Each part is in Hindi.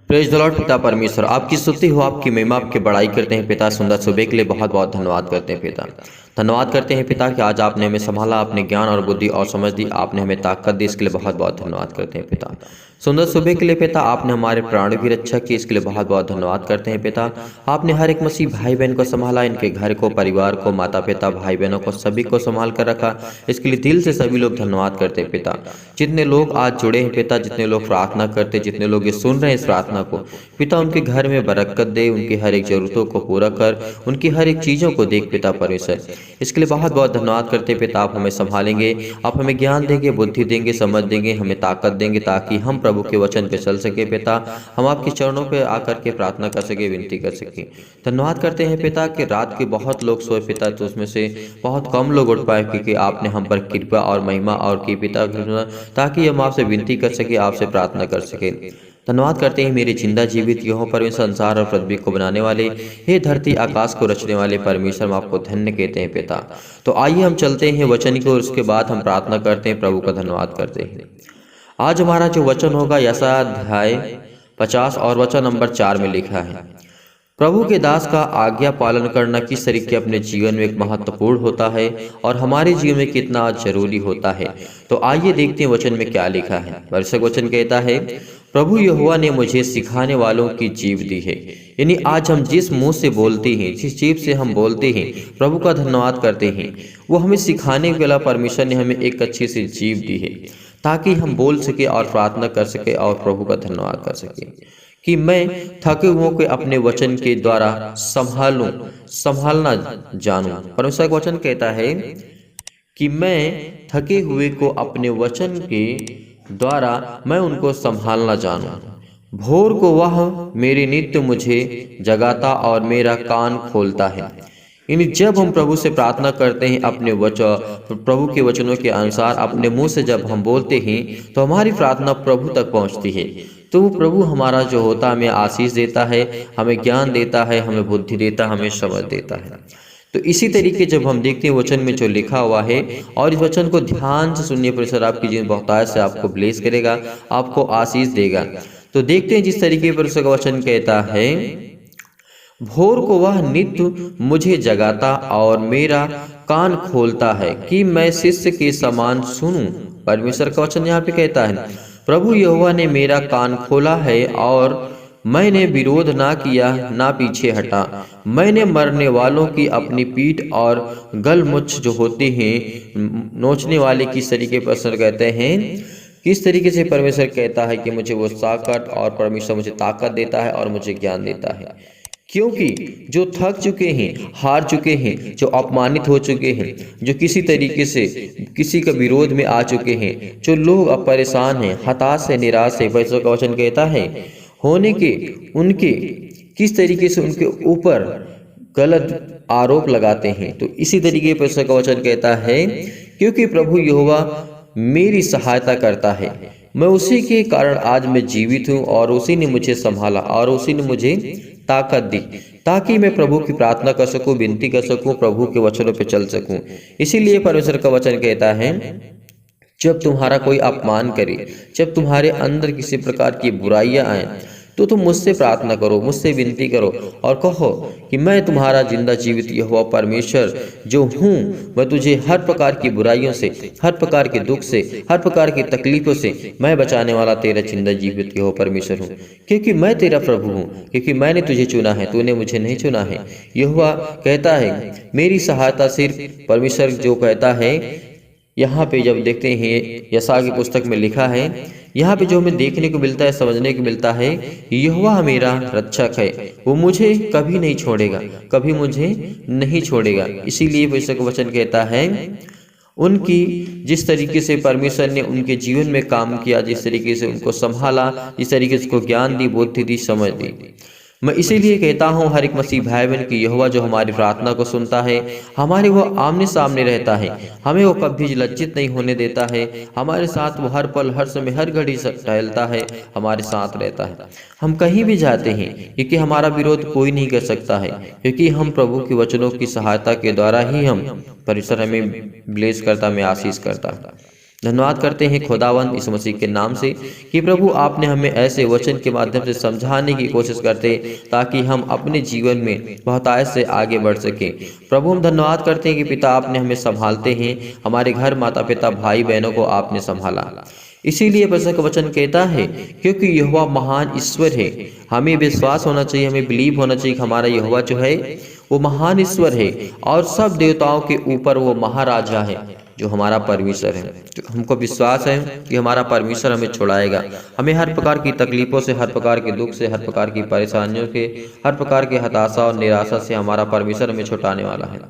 Praise the Lord. पिता परमेश्वर आपकी स्तुति हो, आपकी महिमा, आपकी बड़ाई करते हैं पिता। सुंदर सुबह के लिए बहुत बहुत धन्यवाद करते हैं पिता। धन्यवाद करते हैं पिता कि आज आपने हमें संभाला, आपने ज्ञान और बुद्धि और समझ दी, आपने हमें ताकत दी, इसके लिए बहुत बहुत धन्यवाद करते हैं पिता। सुंदर सुबह के लिए पिता आपने हमारे प्राणों की रक्षा की, इसके लिए बहुत बहुत धन्यवाद करते हैं पिता। आपने हर एक मसीह भाई बहन को संभाला, इनके घर को, परिवार को, माता पिता, भाई बहनों को, सभी को संभाल कर रखा, इसके लिए दिल से सभी लोग धन्यवाद करते हैं पिता। जितने लोग आज जुड़े हैं पिता, जितने लोग प्रार्थना करते, जितने लोग ये सुन रहे हैं इस प्रार्थना को पिता, उनके घर में बरकत दे, उनकी हर एक जरूरतों को पूरा कर, उनकी हर एक चीज़ों को देख पिता परमेश्वर। इसके लिए बहुत बहुत धन्यवाद करते पिता। आप हमें संभालेंगे, आप हमें ज्ञान देंगे, बुद्धि देंगे, समझ देंगे, हमें ताकत देंगे ताकि हम प्रभु के वचन पे चल सके पिता। हम आपके चरणों पे आकर के प्रार्थना कर सके, विनती कर सके। धन्यवाद करते हैं पिता कि रात के बहुत लोग सोए पिता, तो उसमें से बहुत कम लोग उठ पाए क्योंकि आपने हम पर कृपा और महिमा और की पिता, ताकि हम आपसे विनती कर सके, आपसे प्रार्थना कर सके। धन्यवाद करते हैं मेरे जिंदा जीवित यहोवा परमेश्वर, संसार और पृथ्वी को बनाने वाले, हे धरती आकाश को रचने वाले परमेश्वर, हम आपको धन्य कहते हैं पिता। तो आइए हम चलते हैं वचन की ओर, उसके बाद हम प्रार्थना करते हैं, प्रभु का धन्यवाद करते हैं। आज हमारा जो वचन होगा यशायाह अध्याय 50 और वचन नंबर 4 में लिखा है, प्रभु के दास का आज्ञा पालन करना किस तरीके अपने जीवन में एक महत्वपूर्ण होता है और हमारे जीवन में कितना जरूरी होता है। तो आइए देखते हैं वचन में क्या लिखा है। वर्षक वचन कहता है, प्रभु यहोवा ने मुझे सिखाने वालों की जीव दी है। यानी आज हम जिस मुंह से बोलते हैं, जिस जीव से हम बोलते हैं, प्रभु का धन्यवाद करते हैं, वो हमें सिखाने वाला परमेश्वर ने हमें एक अच्छी सी जीव दी है ताकि हम बोल सके और प्रार्थना कर सके और प्रभु का धन्यवाद कर सके। कि मैं थके हुओं को अपने वचन के द्वारा संभालना जानूं। परमेश्वर का वचन कहता है कि मैं थके हुए को अपने वचन के द्वारा मैं उनको संभालना जानूं। भोर को वह मेरे नित्य मुझे जगाता और मेरा कान खोलता है। यानी जब हम प्रभु से प्रार्थना करते हैं, अपने वचन प्रभु के वचनों के अनुसार अपने मुंह से जब हम बोलते हैं तो हमारी प्रार्थना प्रभु तक पहुंचती है। तो वो प्रभु हमारा जो होता है हमें आशीष देता है, हमें ज्ञान देता है, हमें बुद्धि देता है, हमें समझ देता है। तो इसी तरीके जब हम देखते हैं वचन में जो लिखा हुआ है और इस वचन को ध्यान से सुनिए, परमेश्वर आपकी जीवन बहुतायत से आपको ब्लेस करेगा, आपको आशीष देगा। तो देखते हैं जिस तरीके पर परमेश्वर का वचन कहता है, भोर को वह नित्य मुझे जगाता और मेरा कान खोलता है कि मैं शिष्य के समान सुनूं। परमेश्वर का वचन यहाँ पे कहता है, प्रभु यहोवा ने मेरा कान खोला है और मैंने विरोध ना किया, ना पीछे हटा। मैंने मरने वालों की अपनी पीठ और गलमुछ जो होते हैं नोचने वाले किस तरीके पर कहते हैं, किस तरीके से परमेश्वर कहता है कि मुझे वो ताकत और परमेश्वर मुझे ताकत देता है और मुझे ज्ञान देता है। क्योंकि जो थक चुके हैं, हार चुके हैं, जो अपमानित हो चुके हैं, जो किसी तरीके से किसी का विरोध में आ चुके हैं, जो लोग अब परेशान हैं, हताश है, निराश है, परमेश्वर का वचन कहता है होने के उनके किस तरीके से उनके ऊपर गलत आरोप लगाते हैं। तो इसी तरीके पर परमेश्वर का वचन कहता है, क्योंकि प्रभु यहोवा मेरी सहायता करता है, मैं उसी के कारण आज मैं जीवित हूँ और उसी ने मुझे संभाला और उसी ने मुझे ताकत दी ताकि मैं प्रभु की प्रार्थना कर सकूं, विनती कर सकूं, प्रभु के वचनों पे चल सकूं। इसीलिए परमेश्वर का वचन कहता है, जब तुम्हारा कोई अपमान करे, जब तुम्हारे अंदर किसी प्रकार की बुराइयां आए, तो तुम मुझसे प्रार्थना करो, मुझसे विनती करो और कहो कि मैं तुम्हारा जिंदा जीवित यहोवा परमेश्वर जो हूँ, मैं तुझे हर प्रकार की बुराइयों से, हर प्रकार के दुख से, हर प्रकार की तकलीफों से मैं बचाने वाला तेरा जिंदा जीवित यहोवा परमेश्वर हूँ। क्योंकि मैं तेरा प्रभु हूँ, क्योंकि मैंने तुझे चुना है, तूने मुझे नहीं चुना है। यहोवा कहता है मेरी सहायता सिर्फ परमेश्वर जो कहता है। यहाँ पे जब देखते हैं यशायाह की पुस्तक में लिखा है, यहाँ पे जो हमें देखने को मिलता है, समझने को मिलता है, यहोवा मेरा रक्षक है, वो मुझे कभी नहीं छोड़ेगा, कभी मुझे नहीं छोड़ेगा। इसीलिए परमेश्वर का वचन कहता है, उनकी जिस तरीके से परमेश्वर ने उनके जीवन में काम किया, जिस तरीके से उनको संभाला, जिस तरीके से उनको ज्ञान दी, बुद्धि दी, समझ दी, मैं इसीलिए कहता हूँ हर एक मसीह भाई बहन की यहोवा जो हमारी प्रार्थना को सुनता है, हमारे वो आमने सामने रहता है, हमें वो कभी लज्जित नहीं होने देता है, हमारे साथ वो हर पल, हर समय, हर घड़ी टहलता है, हमारे साथ रहता है। हम कहीं भी जाते हैं क्योंकि हमारा विरोध कोई नहीं कर सकता है, क्योंकि हम प्रभु के वचनों की सहायता के द्वारा ही हम परमेश्वर हमें ब्लेस करता, हमें आशीष करता है। धन्यवाद करते हैं खुदावंद यीशु मसीह के नाम से कि प्रभु आपने हमें ऐसे वचन के माध्यम से समझाने की कोशिश करते ताकि हम अपने जीवन में बहुतायत से आगे बढ़ सकें। प्रभु हम धन्यवाद करते हैं कि पिता आपने हमें संभालते हैं, हमारे घर माता पिता भाई बहनों को आपने संभाला। इसीलिए परमेश्वर का वचन कहता है क्योंकि यहोवा महान ईश्वर है। हमें विश्वास होना चाहिए, हमें बिलीव होना चाहिए कि हमारा यहोवा जो है वो महान ईश्वर है और सब देवताओं के ऊपर वो महाराजा है जो हमारा परमेश्वर है। तो हमको विश्वास है कि हमारा परमेश्वर हमें छुड़ाएगा, हमें हर प्रकार की तकलीफों से, हर प्रकार के दुख से, हर प्रकार की परेशानियों के, हर प्रकार के हताशा और निराशा से हमारा परमेश्वर हमें छुड़ाने वाला है।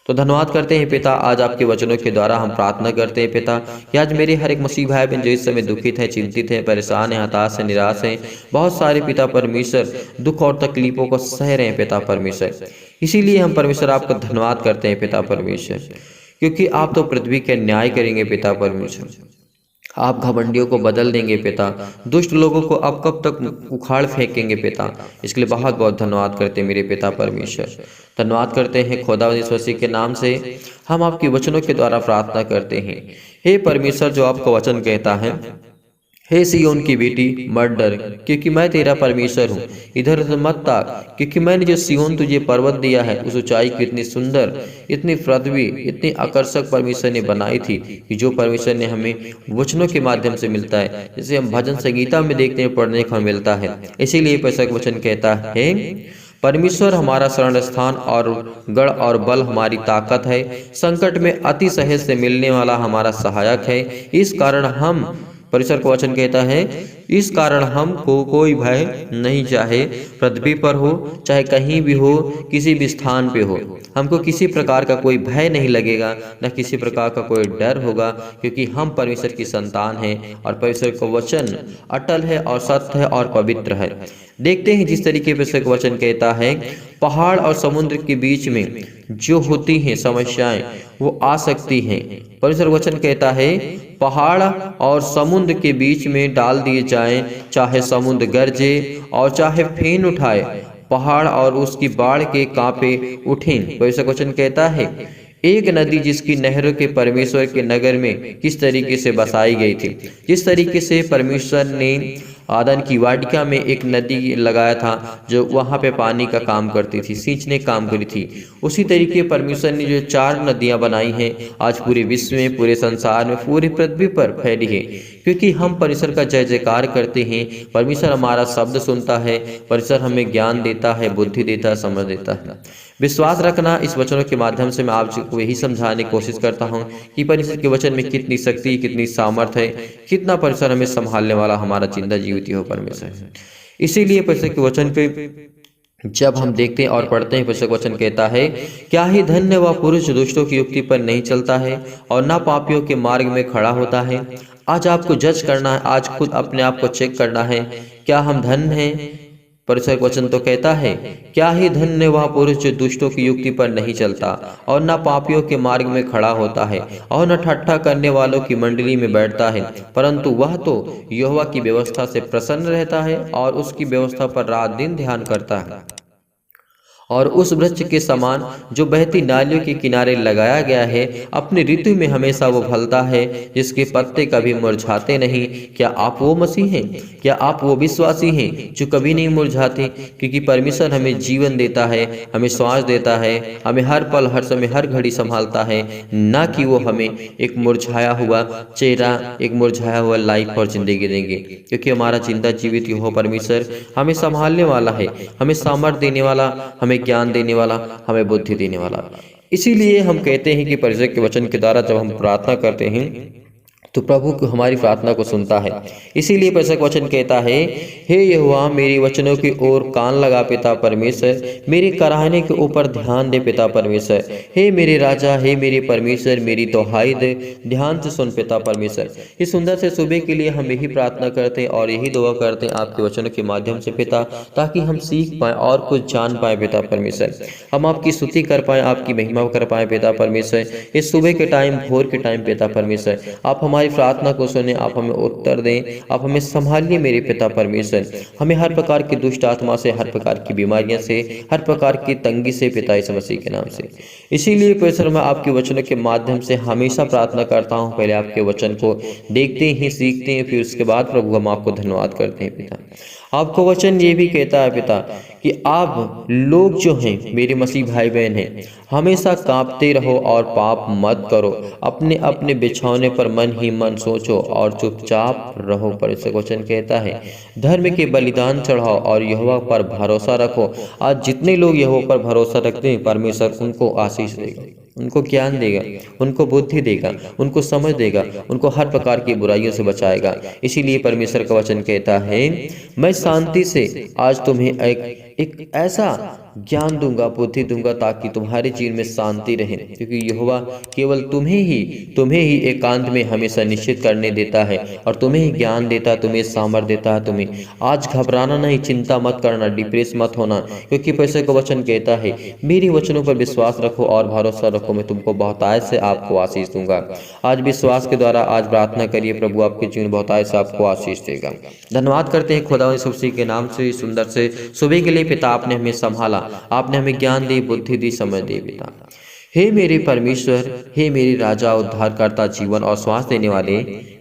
तो धन्यवाद करते हैं पिता, आज आपके वचनों के द्वारा हम प्रार्थना करते हैं पिता कि आज मेरे हर एक मसीह भाई बहन जो इस समय दुखित है, चिंतित है, परेशान है, हताश है, निराश है, बहुत सारे पिता परमेश्वर दुख और तकलीफों को सह रहे हैं पिता परमेश्वर। इसीलिए हम परमेश्वर आपका धन्यवाद करते हैं पिता परमेश्वर, क्योंकि आप तो पृथ्वी के न्याय करेंगे पिता परमेश्वर। आप घमंडियों को बदल देंगे पिता, दुष्ट लोगों को अब कब तक उखाड़ फेंकेंगे पिता। इसके लिए बहुत बहुत धन्यवाद करते हैं मेरे पिता परमेश्वर। धन्यवाद करते हैं खुदावंद यीशु मसीह के नाम से हम आपके वचनों के द्वारा प्रार्थना करते हैं। हे परमेश्वर, जो आपका वचन कहता है, हे सिय्योन की बेटी मत डर क्योंकि मैं तेरा परमेश्वर हूँ, इधर उधर मत ताक क्योंकि मैंने जो सिय्योन तुझे पर्वत दिया है उस ऊंचाई को इतनी सुंदर, इतनी पृथ्वी, इतनी आकर्षक परमेश्वर ने बनाई थी कि जो परमेश्वर ने हमें वचनों के माध्यम से मिलता है, जिसे हम भजन संगीता में देखते हैं, पढ़ने को मिलता है। इसीलिए परमेश्वर का वचन कहता है परमेश्वर हमारा शरण स्थान और गढ़ और बल हमारी ताकत है, संकट में अति सहज से मिलने वाला हमारा सहायक है। इस कारण हम, परमेश्वर का वचन कहता है, इस कारण हमको कोई भय नहीं, चाहे पृथ्वी पर हो, चाहे कहीं भी हो, किसी भी स्थान पे हो, हमको किसी प्रकार का कोई भय नहीं लगेगा, न किसी प्रकार का कोई डर होगा, क्योंकि हम परमेश्वर की संतान हैं और परमेश्वर का वचन अटल है और सत्य है और पवित्र है। देखते हैं जिस तरीके परमेश्वर का वचन कहता है, पहाड़ और समुद्र के बीच में जो होती हैं समस्याएं वो आ सकती हैं। परमेश्वर वचन कहता है पहाड़ और समुद्र के बीच में डाल दिए जाएं, चाहे समुद्र गरजे और चाहे फेन उठाए, पहाड़ और उसकी बाढ़ के कांपे उठें। परमेश्वर वचन कहता है एक नदी जिसकी नहरों के परमेश्वर के नगर में किस तरीके से बसाई गई थी, जिस तरीके से परमेश्वर ने आदन की वाटिका में एक नदी लगाया था जो वहाँ पे पानी का काम करती थी, सींचने काम करी थी, उसी तरीके परमेश्वर ने जो 4 नदियाँ बनाई हैं आज पूरे विश्व में, पूरे संसार में, पूरी पृथ्वी पर फैली है, क्योंकि हम परमेश्वर का जय जयकार करते हैं। परमेश्वर हमारा शब्द सुनता है, परमेश्वर हमें ज्ञान देता है, बुद्धि देता है, समझ देता है। विश्वास रखना, इस वचनों के माध्यम से मैं आपको यही समझाने की कोशिश करता हूँ कि परमेश्वर के वचन में कितनी शक्ति, कितनी सामर्थ है, कितना परमेश्वर हमें संभालने वाला हमारा जिंदा जीवित हो परमेश्वर है। इसीलिए परमेश्वर के वचन पे जब हम देखते हैं और पढ़ते हैं, परमेश्वर का वचन कहता है क्या ही धन्य वह पुरुष दुष्टों की युक्ति पर नहीं चलता है और ना पापियों के मार्ग में खड़ा होता है। आज आपको जज करना है, आज खुद अपने आप को चेक करना है, क्या हम धन्य हैं। परमेश्वर का वचन तो कहता है क्या ही धन्य वह पुरुष जो दुष्टों की युक्ति पर नहीं चलता और न पापियों के मार्ग में खड़ा होता है और न ठट्ठा करने वालों की मंडली में बैठता है, परंतु वह तो यहोवा की व्यवस्था से प्रसन्न रहता है और उसकी व्यवस्था पर रात दिन ध्यान करता है। और उस वृक्ष के समान जो बहती नालियों के किनारे लगाया गया है, अपनी ऋतु में हमेशा वो फलता है, जिसके पत्ते कभी मुरझाते नहीं। क्या आप वो मसीह हैं? क्या आप वो विश्वासी हैं जो कभी नहीं मुरझाते? क्योंकि परमेश्वर हमें जीवन देता है, हमें श्वास देता है, हमें हर पल हर समय हर घड़ी संभालता है, ना कि वो हमें एक मुरझाया हुआ चेहरा, एक मुरझाया हुआ लाइफ और जिंदगी देंगे। क्योंकि हमारा जिंदा जीवित यहोवा परमेश्वर हमें संभालने वाला है, हमें सामर्थ्य देने वाला, हमें ज्ञान देने वाला, हमें बुद्धि देने वाला। इसीलिए हम कहते हैं कि परमेश्वर के वचन के द्वारा जब हम प्रार्थना करते हैं तो प्रभु को हमारी प्रार्थना को सुनता है। इसीलिए परमेश्वर का वचन कहता है हे यहोवा मेरी वचनों की ओर कान लगा पिता परमेश्वर, मेरे कराहने के ऊपर ध्यान दे पिता परमेश्वर। हे मेरे राजा, हे मेरे परमेश्वर, मेरी दुहाई दे, ध्यान से सुन पिता परमेश्वर। इस सुंदर से सुबह के लिए हम यही प्रार्थना करते हैं और यही दुआ करते हैं आपके वचनों के माध्यम से पिता, ताकि हम सीख पाएँ और कुछ जान पाएँ पिता परमेश्वर, हम आपकी स्तुति कर पाएँ, आपकी महिमा कर पाएँ पिता परमेश्वर। इस सुबह के टाइम, भोर के टाइम पिता परमेश्वर, आप हमारी हमारी प्रार्थना को सुने, आप हमें उत्तर दें, आप हमें संभालिए मेरे पिता परमेश्वर। हमें हर प्रकार की दुष्ट आत्मा से, हर प्रकार की बीमारियों से, हर प्रकार की तंगी से पिता यीशु मसीह के नाम से। इसीलिए परमेश्वर मैं आपके वचनों के माध्यम से हमेशा प्रार्थना करता हूँ, पहले आपके वचन को देखते हैं, सीखते हैं, फिर उसके बाद प्रभु हम आपको धन्यवाद करते हैं पिता। आपको वचन ये भी कहता है पिता कि आप लोग जो हैं मेरे मसीह भाई बहन हैं, हमेशा कांपते रहो और पाप मत करो, अपने अपने बिछौने पर मन ही मन सोचो और चुपचाप रहो। परमेश्वर वचन कहता है धर्म के बलिदान चढ़ाओ और यहोवा पर भरोसा रखो। आज जितने लोग यहोवा पर भरोसा रखते हैं परमेश्वर उनको आशीष देगा, उनको ज्ञान देगा, उनको बुद्धि देगा, उनको समझ देगा, उनको हर प्रकार की बुराइयों से बचाएगा। इसीलिए परमेश्वर का वचन कहता है मैं शांति से आज तुम्हें एक ऐसा ज्ञान दूंगा, बुद्धि दूंगा ताकि तुम्हारे जीवन में शांति रहे, क्योंकि यहोवा केवल तुम्हें ही एकांत में हमेशा निश्चित करने देता है और तुम्हें ही ज्ञान देता है, तुम्हें सामर्थ्य देता है। तुम्हें आज घबराना नहीं, चिंता मत करना, डिप्रेस मत होना, क्योंकि परमेश्वर का वचन कहता है मेरे वचनों पर विश्वास रखो और भरोसा रखो, मैं तुमको बहुतायत से आपको आशीष दूंगा। आज विश्वास के द्वारा आज प्रार्थना करिए, प्रभु आपके जीवन बहुतायत से आपको आशीष देगा। धन्यवाद करते हैं खुदा यीशु मसीह के नाम से सुंदर से सुबह के लिए पिता, आपने हमें संभाला, आपने हमें ज्ञान दी, बुद्धि दी, समझ दी पिता। हे मेरे परमेश्वर, हे मेरे राजा, उद्धारकर्ता, जीवन और श्वास देने वाले,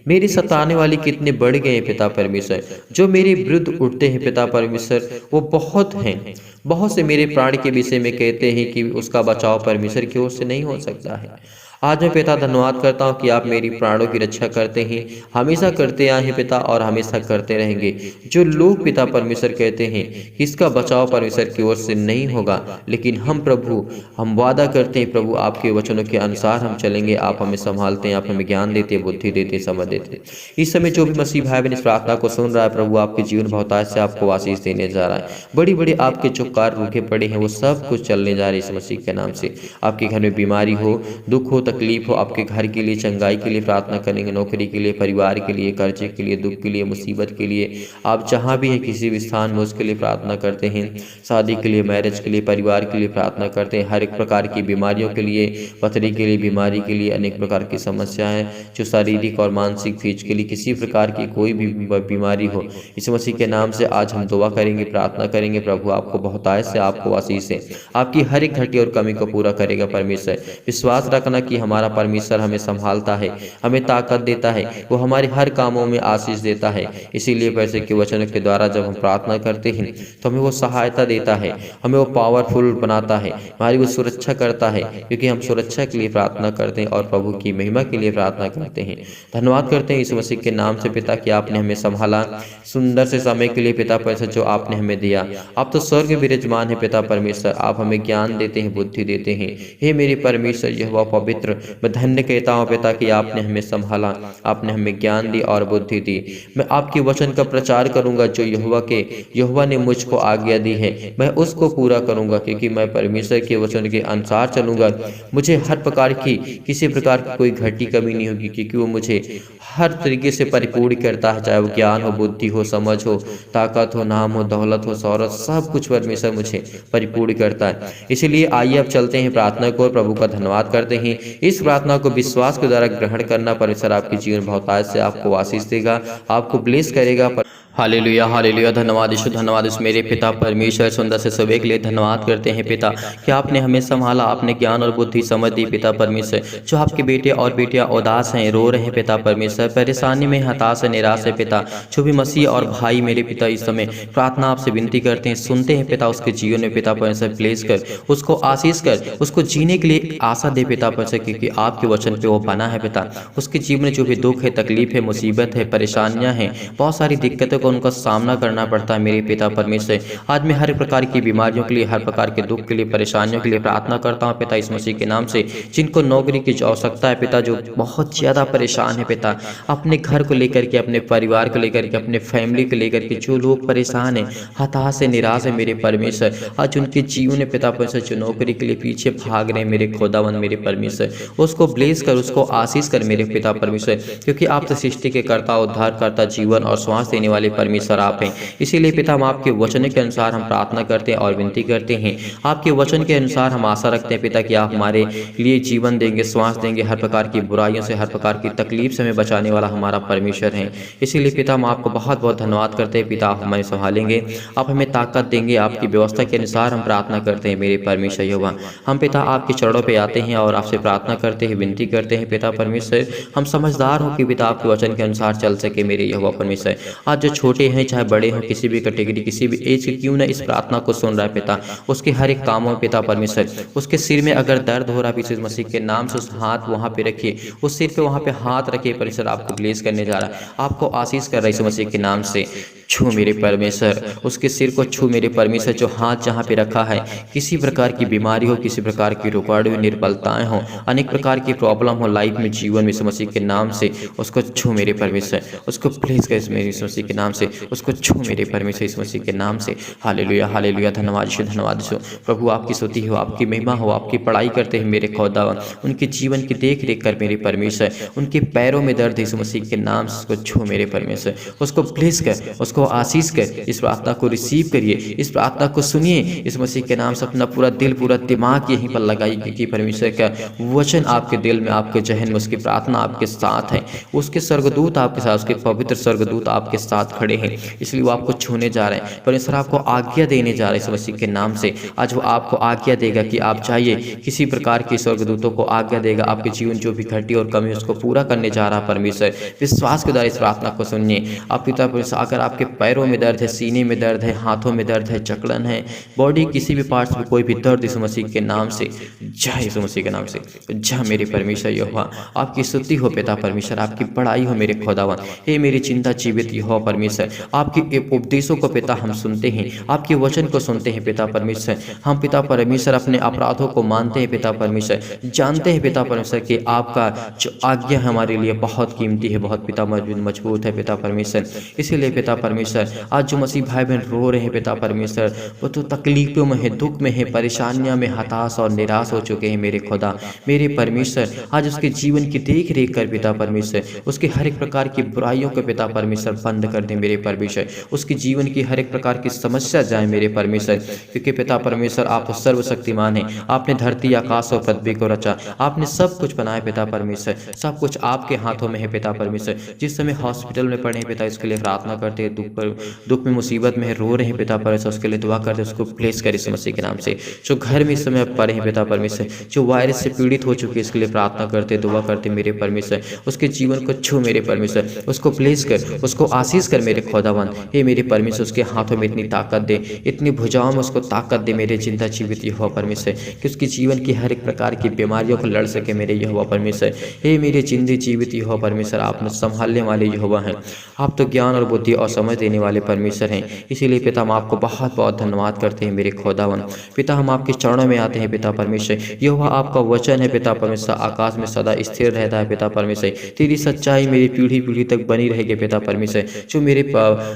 मेरे सताने वाले कितने बढ़ गए हैं पिता परमेश्वर, जो मेरे विरुद्ध उठते हैं पिता परमेश्वर वो बहुत हैं। बहुत से मेरे प्राण के विषय में कहते हैं कि उसका बचाव परमेश्वर की ओर से नहीं हो सकता है। आज मैं पिता धन्यवाद करता हूँ कि आप मेरी प्राणों की रक्षा करते हैं, हमेशा करते आए हैं पिता और हमेशा करते रहेंगे। जो लोग पिता परमेश्वर कहते हैं कि इसका बचाव परमेश्वर की ओर से नहीं होगा, लेकिन हम प्रभु हम वादा करते हैं प्रभु आपके वचनों के अनुसार हम चलेंगे। आप हमें संभालते हैं, आप हमें ज्ञान देते हैं, बुद्धि देते हैं, समझ देते हैं। इस समय जो भी मसीह भाई बहन इस प्रार्थना को सुन रहा है प्रभु आपके जीवन बहुतायत से आपको आशीष देने जा रहा है। बड़ी बड़ी आपके जो कार्य रुके पड़े हैं वो सब कुछ चलने जा रहे हैं इस मसीह के नाम से। आपके घर में बीमारी हो, दुख हो, तकलीफ हो, आपके घर के लिए चंगाई के लिए प्रार्थना करेंगे, नौकरी के लिए, परिवार के लिए, कर्जे के लिए, दुख के लिए, मुसीबत के लिए, आप जहाँ भी हैं किसी भी स्थान में उसके लिए प्रार्थना करते हैं। शादी के लिए, मैरिज के लिए, परिवार के लिए प्रार्थना करते हैं। हर एक प्रकार की बीमारियों के लिए, पथरी के लिए, बीमारी के लिए, अनेक प्रकार की समस्याएं जो शारीरिक और मानसिक फिजिकली किसी प्रकार की कोई भी बीमारी हो, इस मसीह के नाम से आज हम दुआ करेंगे, प्रार्थना करेंगे। प्रभु आपको बहुतायत से आपको आशीष है, आपकी हर एक घटी और कमी को पूरा करेगा परमेश्वर। विश्वास रखना कि हमारा परमेश्वर हमें संभालता है, हमें ताकत देता है, वो हमारे हर कामों में आशीष देता है। इसीलिए परमेश्वर के वचनों के द्वारा जब हम प्रार्थना करते हैं तो हमें वो सहायता देता है, हमें वो पावरफुल बनाता है, हमारी वो सुरक्षा करता है, क्योंकि हम सुरक्षा के लिए प्रार्थना करते हैं और प्रभु की महिमा के लिए प्रार्थना करते हैं। धन्यवाद करते हैं यीशु मसीह के नाम से पिता कि आपने हमें संभाला सुंदर से समय के लिए पिता परमेश्वर जो आपने हमें दिया। आप तो स्वर्ग विराजमान है पिता परमेश्वर, आप हमें ज्ञान देते हैं, बुद्धि देते हैं। हे मेरे परमेश्वर यहोवा पवित्र, मैं धन्य कहता हूँ पिता कि आपने हमें संभाला, आपने हमें ज्ञान दी और बुद्धि दी। मैं आपके वचन का प्रचार करूंगा जो यहोवा ने मुझको आज्ञा दी है, मैं उसको पूरा करूंगा, क्योंकि मैं परमेश्वर के वचन के अनुसार चलूंगा। मुझे हर प्रकार की किसी प्रकार की कोई घटी कमी नहीं होगी, क्योंकि वो मुझे हर तरीके से परिपूर्ण करता है, चाहे वो ज्ञान हो, बुद्धि हो, समझ हो, ताकत हो, नाम हो, दौलत हो, शौहरत, सब कुछ परमेश्वर मुझे परिपूर्ण करता है। इसीलिए आइए अब चलते हैं प्रार्थना को, प्रभु का धन्यवाद करते हैं। इस प्रार्थना को विश्वास के द्वारा ग्रहण करना, परमेश्वर आपके जीवन बहुतायत से आपको आशीष देगा, आपको ब्लेस करेगा। Hallelujah, hallelujah. धन्यवाद यीशु, धन्यवाद इस मेरे पिता परमेश्वर सुंदर से सुबह के लिए धन्यवाद करते हैं पिता कि आपने हमें संभाला, आपने ज्ञान और बुद्धि समझ दी पिता परमेश्वर। जो आपके बेटे और बेटियां उदास हैं, रो रहे हैं पिता परमेश्वर, परेशानी में हताश है, निराश है पिता, जो भी मसीह और भाई मेरे पिता इस समय प्रार्थना आपसे विनती करते हैं, सुनते हैं पिता, उसके जीवन में पिता परमेश्वर प्लेस कर, उसको आशीष कर, उसको जीने के लिए आशा दे पिता परमेश्वर, क्योंकि आपके वचन पे वो बना है पिता। उसके जीवन में जो भी दुख है, तकलीफ है, मुसीबत है, परेशानियां हैं, बहुत सारी दिक्कतों उनका सामना करना पड़ता है मेरे पिता परमेश्वर। आज मैं हर प्रकार की बीमारियों के लिए, हर प्रकार के दुख के लिए, परेशानियों के लिए प्रार्थना करता हूं पिता इस मसीह के नाम से। जिनको नौकरी की आवश्यकता है पिता, जो बहुत ज्यादा परेशान है पिता, अपने घर को लेकर के, अपने परिवार को लेकर के, अपने फैमिली को लेकर के, जो लोग परेशान है, हताश है, निराश है मेरे परमेश्वर, आज उनके जीवन में पिता परमेश्वर जो नौकरी के लिए पीछे भाग रहे हैं मेरे खुदावंद मेरे परमेश्वर, उसको ब्लेस कर, उसको आशीष कर मेरे पिता परमेश्वर, क्योंकि आप तो सृष्टि के कर्ता, उद्धार करता, जीवन और श्वास देने वाले परमेश्वर आप हैं। इसीलिए पिता हम आपके वचन के अनुसार हम प्रार्थना करते हैं और विनती करते हैं। आपके वचन के अनुसार हम आशा रखते हैं पिता कि आप हमारे लिए जीवन देंगे, श्वास देंगे, हर प्रकार की बुराइयों से, हर प्रकार की तकलीफ से हमें बचाने वाला हमारा परमेश्वर है। इसीलिए पिता हम आपको बहुत बहुत धन्यवाद करते हैं। पिता आप हमें संभालेंगे, आप हमें ताकत देंगे, आपकी व्यवस्था के अनुसार हम प्रार्थना करते हैं मेरे परमेश्वर यहोवा। हम पिता आपके चरणों पे आते हैं और आपसे प्रार्थना करते हैं, विनती करते हैं पिता परमेश्वर। हम समझदार हो कि पिता आपके वचन के अनुसार चल सके मेरे यहोवा परमेश्वर। आज जो छोटे हैं चाहे बड़े हों, किसी भी कैटेगरी, किसी भी एज के क्यों ना इस प्रार्थना को सुन रहा है पिता, उसके हर एक कामों में पिता परमेश्वर, उसके सिर में अगर दर्द हो रहा है यीशु मसीह के नाम से उस हाथ वहाँ पे रखिए, उस सिर पे वहाँ पे हाथ रखिए परमेश्वर, आपको ब्लेस करने जा रहा है, आपको आशीष कर रहा है यीशु मसीह के नाम से। छू मेरे परमेश्वर, उसके सिर को छू मेरे परमेश्वर, जो हाथ जहाँ पे रखा है, किसी प्रकार की बीमारी हो, किसी प्रकार की रुकावट हो, निर्बलताएं हो, अनेक प्रकार की प्रॉब्लम हो लाइफ में, जीवन में, यीशु मसीह के नाम से उसको छू मेरे परमेश्वर, उसको प्लीज कर मेरे यीशु मसीह के नाम से, उसको छू मेरे परमेश्वर यीशु मसीह के नाम से। हालेलुया हालेलुया, धन्यवाद यीशु, धन्यवाद यीशु। प्रभु आपकी स्तुति हो, आपकी महिमा हो, आपकी पढ़ाई करते हैं मेरे खुदावन, उनके जीवन की देख रेख कर मेरे परमेश्वर, उनके पैरों में दर्द यीशु मसीह के नाम से उसको छू मेरे परमेश्वर, उसको ब्लेस कर, उसको आशीष कर। इस प्रार्थना को रिसीव करिए, इस प्रार्थना को सुनिए, इस मसीह के नाम से अपना पूरा दिल पूरा दिमाग यहीं पर लगाइए, क्योंकि परमेश्वर का वचन आपके दिल में, आपके जहन में, उसकी प्रार्थना आपके साथ है, उसके स्वर्गदूत आपके साथ, उसके पवित्र स्वर्गदूत आपके साथ खड़े हैं, इसलिए वो आपको छूने जा रहे हैं। परमेश्वर आपको आज्ञा देने जा रहे हैं इस मसीह के नाम से। आज वो आपको आज्ञा देगा कि आप चाहिए, किसी प्रकार के स्वर्गदूतों को आज्ञा देगा, आपके जीवन जो भी घटी और कमी उसको पूरा करने जा रहा परमेश्वर। विश्वास के द्वारा इस प्रार्थना को सुनिए। आप पिता परमेश्वर, अगर आपके पैरों में दर्द है, सीने में दर्द है, हाथों में दर्द है, जकड़न है, बॉडी किसी भी पार्ट्स में कोई भी दर्द, यीशु मसीह के नाम से जा, यीशु मसीह के नाम से जा मेरे परमेश्वर यहोवा। आपकी स्तुति हो पिता परमेश्वर, आपकी बड़ाई हो मेरे खुदावन। हे मेरी चिंता जीवित यहोवा परमेश्वर, आपके उपदेशों को पिता हम सुनते हैं, आपके वचन को सुनते हैं पिता परमेश्वर। हम पिता परमेश्वर अपने अपराधों को मानते हैं पिता परमेश्वर, जानते हैं पिता परमेश्वर कि आपका जो आज्ञा हमारे लिए बहुत कीमती है, बहुत पिता मजबूत है पिता परमेश्वर। इसीलिए पिता परमेश्वर, आज जो मसीह भाई बहन रो रहे हैं पिता परमेश्वर, वो तो तकलीफों में है, दुख में है, परेशानियां में हताश और निराश हो चुके हैं मेरे खुदा मेरे परमेश्वर। आज उसके जीवन की देख रेख कर पिता परमेश्वर, उसके हर एक प्रकार की बुराइयों को पिता परमेश्वर बंद कर दे मेरे परमेश्वर, उसके जीवन की हर एक प्रकार की समस्या जाए मेरे परमेश्वर, क्योंकि पिता परमेश्वर आप सर्वशक्तिमान हैं। आपने धरती आकाश और पृथ्वी को रचा, आपने सब कुछ बनाया पिता परमेश्वर, सब कुछ आपके हाथों में है पिता परमेश्वर। जिस समय हॉस्पिटल में पड़े पिता, इसके लिए प्रार्थना करते हैं, दुख में मुसीबत में रो रहे हैं पिता परमेश्वर, उसके लिए दुआ करते हैं, उसको प्लेस करे इस मसीह के नाम से। जो घर में इस समय पड़े हैं पिता परमेश्वर, जो वायरस से पीड़ित हो चुके हैं, इसके लिए प्रार्थना करते, दुआ करते मेरे परमेश्वर, उसके जीवन को छू मेरे परमेश्वर, उसको प्लेस कर, उसको आशीष कर मेरे खुदावन। हे मेरे परमेश्वर, उसके हाथों में इतनी ताकत दे, इतनी भुजाओं में उसको ताकत दे मेरे जिंदा जीवित यहोवा परमेश्वर, कि उसके जीवन की हर एक प्रकार की बीमारियों को लड़ सके मेरे यहोवा परमेश्वर। हे मेरे जिंदे जीवित यहोवा परमेश्वर, आप न संभालने वाले यहोवा हैं, आप तो ज्ञान और बुद्धि और समझ देने वाले परमेश्वर हैं। इसीलिए पिता हम आपको बहुत बहुत धन्यवाद करते हैं मेरे खुदावन। पिता हम आपके चरणों में आते हैं पिता परमेश्वर, यहोवा आपका वचन है पिता परमेश्वर, आकाश में सदा स्थिर रहता है पिता परमेश्वर। तेरी सच्चाई मेरी पीढ़ी पीढ़ी तक बनी रहेगी पिता परमेश्वर।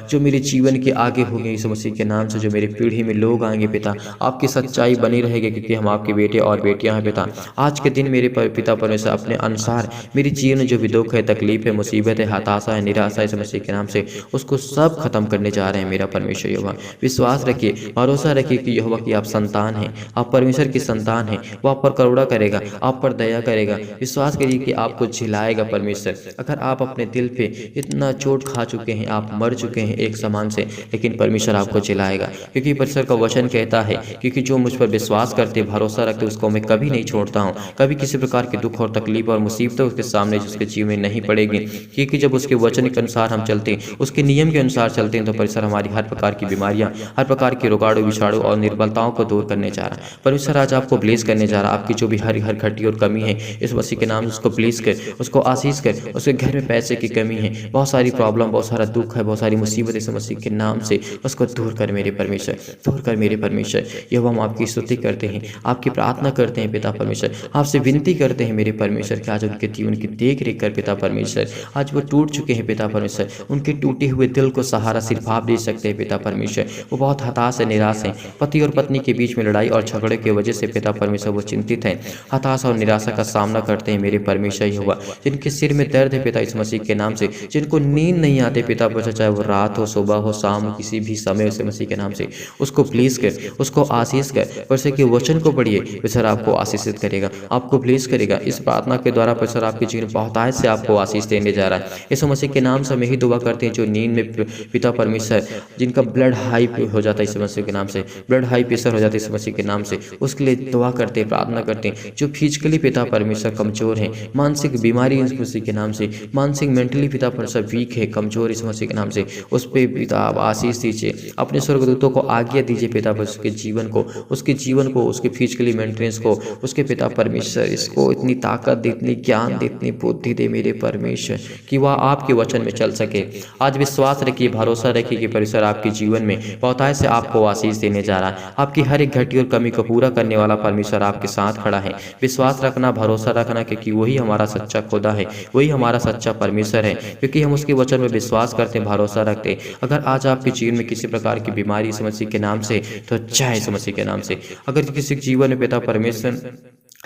जो मेरे जीवन के आगे होंगे यीशु मसीह के नाम से, जो मेरी पीढ़ी में लोग आएंगे पिता, आपकी सच्चाई बनी रहेगी, क्योंकि हम आपके बेटे और बेटियां हैं पिता। आज के दिन मेरे पिता परमेश्वर अपने अनुसार मेरे जीवन में जो भी दुख है, तकलीफ है, मुसीबत है, हताशा है, निराशा है, यीशु मसीह के नाम से उसको सब खत्म करने जा रहे हैं मेरा परमेश्वर यहोवा। विश्वास रखिए, भरोसा रखिए कि यहोवा की आप संतान हैं, आप परमेश्वर की संतान हैं, वो आप पर करुणा करेगा, आप पर दया करेगा। विश्वास करिए कि आपको झिलाएगा परमेश्वर। अगर आप अपने दिल पे इतना चोट खा चुके हैं, आप मर चुके हैं एक समान से, लेकिन परमेश्वर आपको झिलाएगा, क्योंकि परमेश्वर का वचन कहता है, क्योंकि जो मुझ पर विश्वास करते, भरोसा रखते, उसको मैं कभी नहीं छोड़ता हूँ। कभी किसी प्रकार के दुख और तकलीफ और मुसीबतों उसके सामने जिसके जीवन में नहीं पड़ेगी, क्योंकि जब उसके वचन के अनुसार हम चलते हैं, उसके नियम के अनुसार चलते हैं, तो परमेश्वर हमारी हर प्रकार की बीमारियां, हर प्रकार के रोगाड़ू विषाणु और निर्बलताओं को दूर करने जा रहा है। परमेश्वर आज आपको ब्लेस करने जा रहा है। आपकी जो भी हर घटी और कमी है, इस मसीह के नाम उसको ब्लेस कर, उसको आशीष कर। उसके घर में पैसे की कमी है, बहुत सारी प्रॉब्लम, बहुत सारा दुख है, बहुत सारी मुसीबत, इस मसीह के नाम से उसको दूर कर मेरे परमेश्वर, दूर कर मेरे परमेश्वर। यह हम आपकी स्तुति करते हैं, आपकी प्रार्थना करते हैं पिता परमेश्वर, आपसे विनती करते हैं मेरे परमेश्वर कि आज उनके जीवन की देख रेख कर पिता परमेश्वर। आज वो टूट चुके हैं पिता परमेश्वर, उनके टूटे हुए दिल को को सहारा सिर्फ आप दे सकते हैं पिता परमेश्वर। वो बहुत हताश है, निराश है, पति और पत्नी के बीच में लड़ाई और झगड़े की वजह से पिता परमेश्वर वो चिंतित हैं, हताश और निराशा का सामना करते हैं मेरे परमेश्वर यहोवा। जिनके सिर में दर्द है पिता इस मसीह के नाम से, जिनको नींद नहीं आते पिता परमेश्वर, चाहे वो रात हो, सुबह हो, शाम हो, किसी भी समय उसे मसीह के नाम से उसको प्लीज कर, उसको आशीष कर। परमेश्वर के वचन को पढ़िए, परमेश्वर आपको आशीषित करेगा, आपको प्लीज करेगा। इस प्रार्थना के द्वारा परमेश्वर आपके जीवन बहुतायत से आपको आशीष देने जा रहा है। यीशु मसीह के नाम से हम यही दुआ करते हैं, जो नींद में पिता परमेश्वर जिनका ब्लड हाई हो जाता है यीशु मसीह के नाम से, ब्लड हाई प्रेशर हो जाता है यीशु मसीह के नाम से, उसके लिए दुआ करते हैं, प्रार्थना करते हैं। जो फिजिकली पिता परमेश्वर कमजोर है, मानसिक बीमारी यीशु मसीह के नाम से, मानसिक मेंटली पिता परमेश्वर वीक है, कमजोर यीशु मसीह के नाम से, उस पर पिता आप आशीष दीजिए। अपने स्वर्गदूतों को आज्ञा दीजिए पिता परमेश्वर उसके जीवन को, उसके फिजिकली मेंटेनेंस को, उसके पिता परमेश्वर इसको इतनी ताकत दे, इतनी ज्ञान दे, इतनी बुद्धि दे मेरे परमेश्वर, कि वह आपके वचन में चल सके। आज विश्वास रखिए, भरोसा रखिए कि परमेश्वर आपके जीवन में बहुतायत से आपको आशीष देने जा रहा है। आपकी हर एक घटी और कमी को पूरा करने वाला परमेश्वर आपके साथ खड़ा है। विश्वास रखना, भरोसा रखना, क्योंकि वही हमारा सच्चा खुदा है, वही हमारा सच्चा परमेश्वर है, क्योंकि हम उसके वचन में विश्वास करते हैं, भरोसा रखते हैं। अगर आज आपके जीवन में किसी प्रकार की बीमारी यीशु मसीह के नाम से, तो चाहे यीशु मसीह के नाम से। अगर किसी के जीवन में पिता परमेश्वर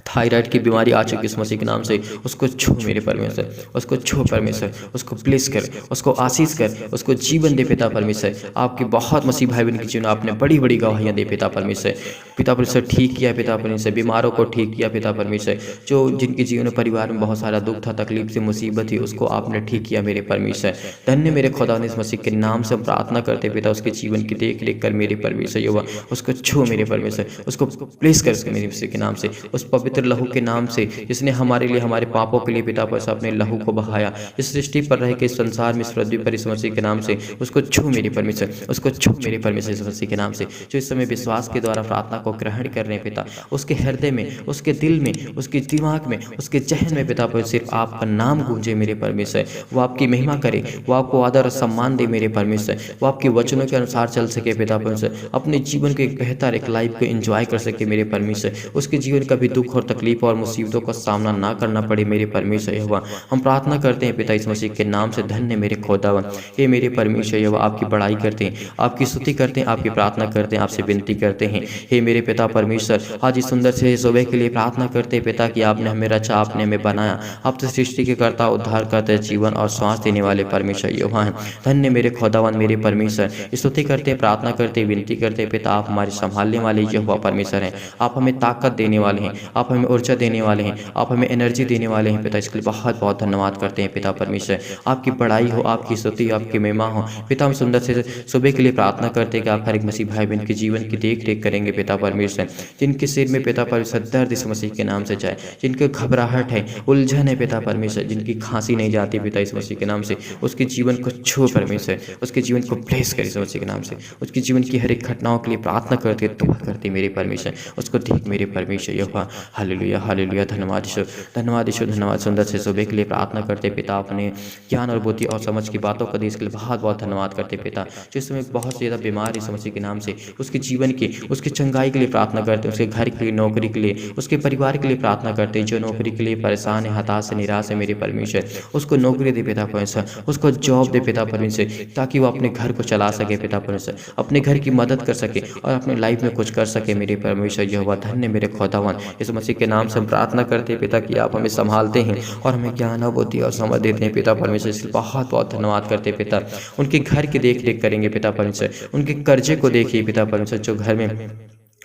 थायराइड की बीमारी आ चुकी इस मसीह के नाम से, उसको छू मेरे परमेश्वर, उसको छू परमेश्वर, उसको प्लीज कर, उसको आशीष कर, उसको जीवन दे पिता परमेश्वर। आपके बहुत मसीह भाई बहन के जीवन आपने बड़ी बड़ी गवाहियाँ दे पिता परमेश्वर। पिता परमेश्वर ठीक किया पिता परमेश्वर, बीमारों को ठीक किया पिता परमेश्वर। जो जिनके जीवन में परिवार में बहुत सारा दुख था, तकलीफ से, मुसीबत थी, उसको आपने ठीक किया मेरे परमेश्वर। धन्य मेरे खुदा ने इस मसीह के नाम से प्रार्थना करते पिता, उसके जीवन की देख रेख कर मेरे परमेश्वर युवा, उसको छू मेरे परमेश्वर, उसको प्लीज कर मेरे मसीह के नाम से, उस पवित्र लहू के नाम से जिसने हमारे लिए, हमारे पापों के लिए पिता परमेश्वर अपने लहू को बहाया, इस सृष्टि पर रह के, इस संसार में, इस पृथ्वी पर इस मसीह के नाम से, उसको छू मेरे परमेश्वर, उसको छू मेरे परमेश्वर इस मसीह के नाम से। जो इस समय विश्वास के द्वारा प्रार्थना को ग्रहण कर रहे हैं पिता, उसके हृदय में, उसके दिल में, उसके दिमाग में, उसके जहन में पिता परमेश्वर सिर्फ आपका नाम गूंजे मेरे परमेश्वर। वो आपकी महिमा करे, वो आपको आदर और सम्मान दे मेरे परमेश्वर, वो आपके वचनों के अनुसार चल सके पिता परमेश्वर, अपने जीवन को एक बेहतर एक लाइफ को एंजॉय कर सके मेरे परमेश्वर। उसके जीवन का भी दुख और तकलीफ और मुसीबतों का सामना ना करना पड़े मेरे परमेश्वर यहोवा। हम प्रार्थना करते हैं पिता इस मसीह के नाम से। धन्य मेरे खुदावन, हे मेरे परमेश्वर यहोवा, आपकी बड़ाई करते हैं, आपकी स्तुति करते हैं, आपकी प्रार्थना करते हैं, आपसे विनती करते हैं। हे मेरे पिता परमेश्वर, आज इस सुंदर से सुबह के लिए प्रार्थना करते हैं पिता कि आपने हमें रचा, आपने हमें बनाया, आप तो सृष्टि के कर्ता, उद्धार करते, जीवन और श्वास देने वाले परमेश्वर यहोवा हैं। धन्य मेरे खुदावन, मेरे परमेश्वर, स्तुति करते, प्रार्थना करते, विनती करते पिता, आप हमारे संभालने वाले यहोवा परमेश्वर हैं। आप हमें ताकत देने वाले हैं, आप हमें ऊर्जा देने वाले हैं, आप हमें एनर्जी देने वाले हैं पिता। इसके लिए बहुत बहुत धन्यवाद करते हैं पिता परमेश्वर। आपकी बड़ाई हो, आपकी स्तुति, आपकी महिमा हो पिता। हम सुंदर से सुबह के लिए प्रार्थना करते हैं कि आप हर एक मसीह भाई बहन के जीवन की देख रेख करेंगे पिता परमेश्वर। जिनके सिर में पिता परमेश्वर दर्द इस मसीह के नाम से जाए, जिनके घबराहट है, उलझन है पिता परमेश्वर, जिनकी खांसी नहीं जाती पिता इस मसीह के नाम से, उसके जीवन को छू परमेश्वर, उसके जीवन को ब्लेस कर इस मसीह के नाम से। उसके जीवन की हर एक घटनाओं के लिए प्रार्थना करते, दुआ करते मेरे परमेश्वर, उसको देख मेरे परमेश्वर यहोवा। हालेलुया हालेलुया, धन्यवाद ईश्वर, धन्यवाद ईश्वर, धन्यवाद। सुंदर से सुबह के लिए प्रार्थना करते पिता, अपने ज्ञान और बुद्धि और समझ की बातों का दे, इसके लिए बहुत बहुत धन्यवाद करते पिता। जो इस समय बहुत ज़्यादा बीमार है मसीह के नाम से, उसके जीवन की, उसकी चंगाई के लिए प्रार्थना करते हैं, उसके घर के लिए, नौकरी के लिए, उसके परिवार के लिए प्रार्थना करते हैं। जो नौकरी के लिए परेशान है, हताश है, निराश है मेरे परमेश्वर, उसको नौकरी दे पिता परमेश्वर, उसको जॉब दे पिता परमेश्वर, ताकि वो अपने घर को चला सके पिता परमेश्वर, अपने घर की मदद कर सके और अपने लाइफ में कुछ कर सके मेरे परमेश्वर यहोवा। धन्य मेरे खुदावन, इस मसीह के नाम से हम प्रार्थना करते हैं पिता कि आप हमें संभालते हैं और हमें ज्ञान और बुद्धि और समझ देते हैं पिता परमेश्वर। इसलिए बहुत बहुत धन्यवाद करते हैं पिता। उनके घर की देख रेख करेंगे पिता परमेश्वर, उनके कर्जे को देखिए पिता परमेश्वर, जो घर में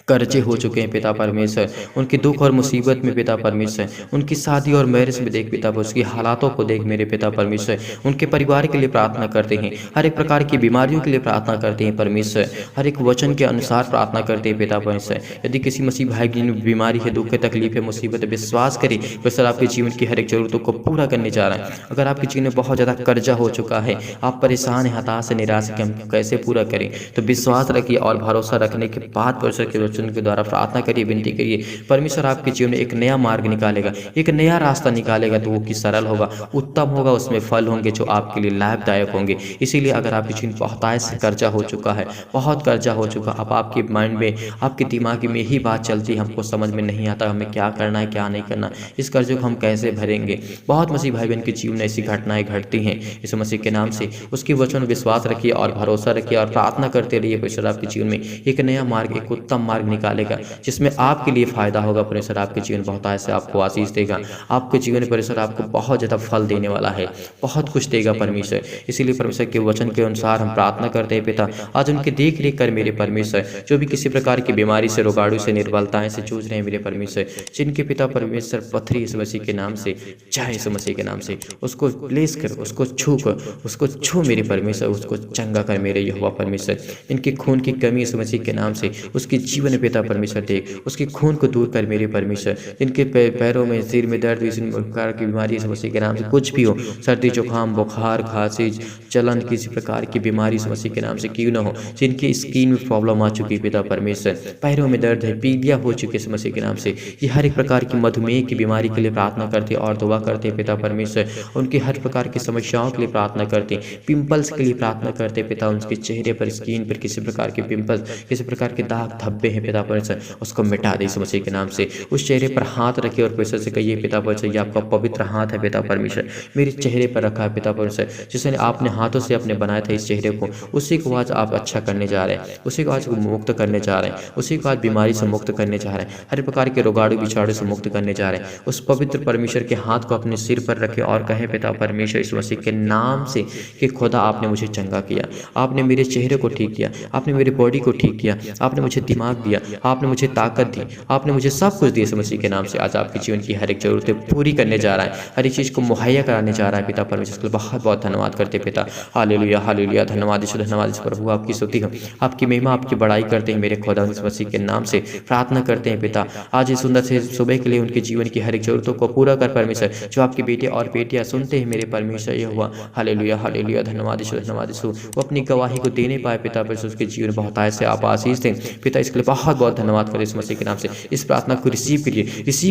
कर्जे हो चुके हैं पिता परमेश्वर, उनके दुख और मुसीबत में पिता परमेश्वर, उनकी शादी और मैरिज में देख पिता परमेश्वर, उसकी हालातों को देख मेरे पिता परमेश्वर। उनके परिवार के लिए प्रार्थना करते हैं, हर एक प्रकार की बीमारियों के लिए प्रार्थना करते हैं परमेश्वर, हर एक वचन के अनुसार प्रार्थना करते हैं पिता परमेश्वर। यदि किसी मसीह भाई की बीमारी है, दुख है, तकलीफ है, मुसीबत है, विश्वास करें परमेश्वर आपके जीवन की हर एक जरूरतों को पूरा करने जा रहा है। अगर आपके जीवन में बहुत ज़्यादा कर्जा हो चुका है, आप परेशान हैं, हताश है, निराश है कि हम कैसे पूरा करें, तो विश्वास रखिए और भरोसा रखने के बाद परमेश्वर के वचन के द्वारा प्रार्थना करिए, विनती करिए, परमेश्वर आपके जीवन में एक नया मार्ग निकालेगा, एक नया रास्ता निकालेगा, तो वो कि सरल होगा, उत्तम होगा, उसमें फल होंगे जो आपके लिए लाभदायक होंगे। इसीलिए अगर आपके जीवन बहुतायत से कर्जा हो चुका है, बहुत कर्जा हो चुका, अब आपके माइंड में, आपके दिमाग में ही बात चलती है, हमको समझ में नहीं आता हमें क्या करना है क्या नहीं करना, इस कर्जों को हम कैसे भरेंगे। बहुत मसीह भाई बहन के जीवन में ऐसी घटनाएं घटती हैं। इस मसीह के नाम से उसके वचन विश्वास रखिए और भरोसा रखिए और प्रार्थना करते रहिए। परमेश्वर आपके जीवन में एक नया मार्ग, एक उत्तम मार्ग निकालेगा जिसमें आपके लिए फायदा होगा। परमेश्वर आपके जीवन बहुतायत से आपको आशीष देगा, आपके जीवन में परमेश्वर आपको बहुत ज़्यादा फल देने वाला है, बहुत कुछ देगा परमेश्वर। इसीलिए परमेश्वर के वचन के अनुसार हम प्रार्थना करते हैं पिता, आज उनकी देख रेख कर मेरे परमेश्वर, जो भी किसी प्रकार की बीमारी से, रोगाणु से, निर्बलताएं से जूझ रहे हैं मेरे परमेश्वर, जिनके पिता परमेश्वर पथरी इस मसीह के नाम से, चाहे इस मसीह के नाम से उसको ब्लेस कर, उसको छू कर, उसको छू मेरे परमेश्वर, उसको चंगा कर मेरे यहोवा परमेश्वर। इनके खून की कमी इस मसीह के नाम से उसके जीवन में पिता परमेश्वर देख, उसके खून को दूर कर मेरे परमेश्वर। इनके पैरों में, सिर में दर्द, इस प्रकार की बीमारी इस मसीह के नाम से कुछ भी हो, सर्दी जुकाम, बुखार, खांसी, जलन, किसी प्रकार की बीमारी इस मसीह के नाम से क्यों ना हो, जिनकी स्किन में प्रॉब्लम आ चुकी है पिता परमेश्वर, पैरों में दर्द है, पीलिया हो चुकी है इस मसीह के नाम से, ये हर एक प्रकार की मधुमेह की बीमारी के लिए प्रार्थना करते और दुआ करते पिता परमेश्वर। उनकी हर प्रकार की समस्याओं के लिए प्रार्थना करते, पिंपल्स के लिए प्रार्थना करते पिता, उनके चेहरे पर, स्किन पर किसी प्रकार के पिंपल्स, किसी प्रकार के दाग धब्बे हैं पिता परमेश्वर, उसको मिटा दे इस मसीह के नाम से। उस चेहरे पर हाथ रखिए और परमेश्वर से कहिए पिता परमेश्वर, ये आपका पवित्र हाथ है पिता परमेश्वर, मेरे चेहरे पर रखा है पिता परमेश्वर, जिसने आपने हाथों से अपने बनाया था इस चेहरे को, उसी को आज आप अच्छा करने जा रहे हैं, उसी को आज मुक्त करने जा रहे हैं, उसी को आज बीमारी से मुक्त करने जा रहे हैं, हर प्रकार के रोगाणु बिछाड़ू से मुक्त करने जा रहे हैं। उस पवित्र परमेश्वर के हाथ को अपने सिर पर रखे और कहे पिता परमेश्वर इस मसीह के नाम से कि खुदा आपने मुझे चंगा किया, आपने मेरे चेहरे को ठीक किया, आपने मेरी बॉडी को ठीक किया, आपने मुझे दिमाग दिया, आपने मुझे ताकत दी, आपने मुझे सब कुछ दिया इस मसीह के नाम से। आज आपके जीवन की हर एक जरूरतें पूरी करने जा रहा है, हर एक चीज़ को मुहैया कराने जा रहा है पिता परमेश्वर। इसके लिए बहुत बहुत धन्यवाद करते पिता। हालेलुया हालेलुया, धन्यवाद यीशु, धन्यवाद यीशु प्रभु, आपकी स्तुति हम, आपकी महिमा, आपकी बड़ाई करते हैं मेरे खुदा इस मसीह के नाम से प्रार्थना करते हैं पिता। आज इस सुंदर से सुबह के लिए उनके जीवन की हर एक जरूरतों को पूरा कर परमेश्वर, जो आपके बेटे और बेटियां सुनते हैं मेरे परमेश्वर, ये हुआ हालेलुया हालेलुया, धन्यवाद यीशु, धन्यवाद यीशु, वो अपनी गवाही को देने पाए पिता परमेश्वर, उसके जीवन बहुतायत से आप आशीष दें पिता। इसके लिए बहुत बहुत धन्यवाद करें इस मसीह के नाम से। इस प्रार्थना को रिसीव करिए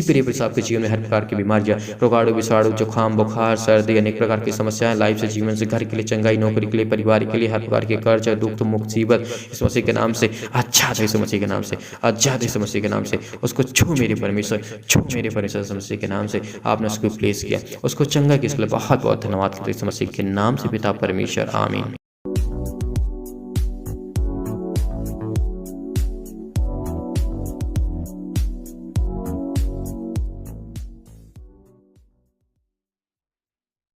परमेश्वर, आपके जीवन में हर प्रकार की बीमारियां, रोगाणु बिछाड़ू, जुकाम, बुखार, सर्दी, अनेक प्रकार की समस्याएं, लाइफ से, जीवन से, घर के लिए चंगाई, नौकरी के लिए, परिवार के लिए, हर प्रकार के कर्ज, दुख, मुसीबत इस मसीह के नाम से अच्छा दे, इस मसीह के नाम से अच्छा दे, इस मसीह के नाम से उसको छू मेरे परमेश्वर, छू मेरे परमेश्वर, इस मसीह के नाम से आपने उसको प्लेस किया, उसको चंगा किया। इसके लिए बहुत बहुत धन्यवाद करते इस मसीह के नाम से पिता परमेश्वर, आमीन।